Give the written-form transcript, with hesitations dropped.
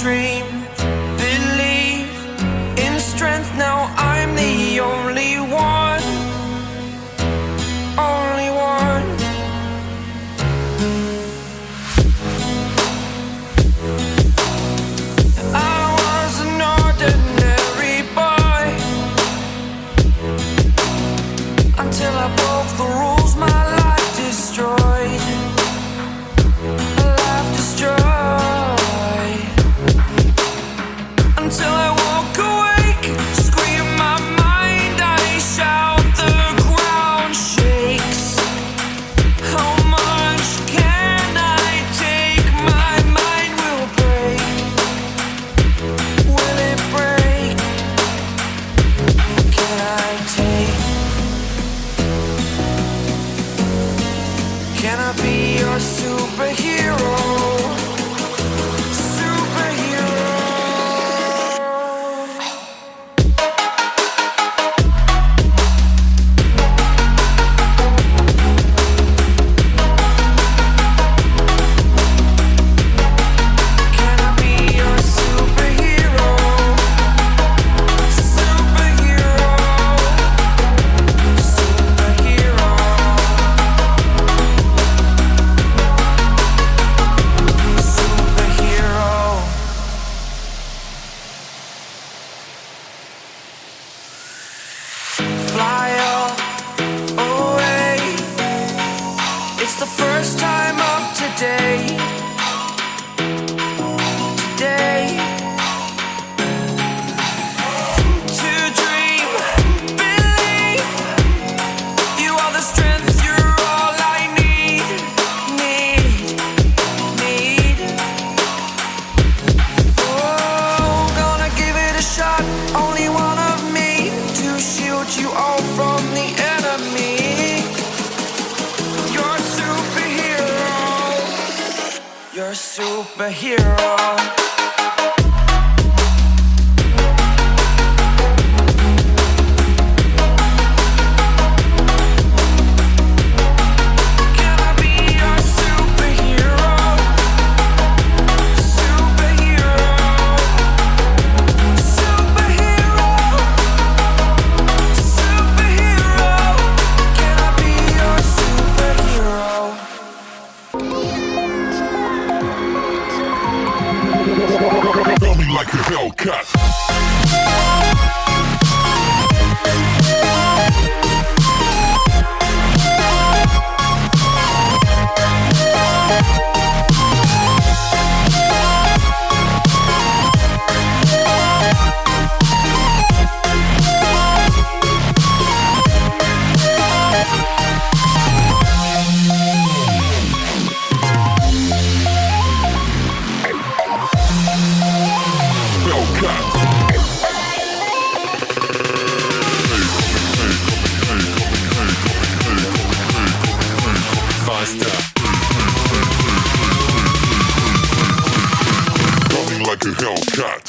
dream, believe in strength. Now I'm the only one, only one. I was an ordinary boy until I broke the rules. My life destroyed, life destroyed. Until I walk awake, scream my mind, I shout, the ground shakes. How much can I take? My mind will break. Will it break? Can I take? Can I be your superhero? Fly away. It's the first time of today. Today. To dream, believe. You are the strength, you're all I need. Need. Oh, gonna give it a shot. Only one of me to shield you all from the enemy. You're a superhero. You're a superhero. Can I be your superhero? Superhero. Superhero. Superhero. Can I be your superhero? Feel me like a Hellcat. Coming like a Hellcat.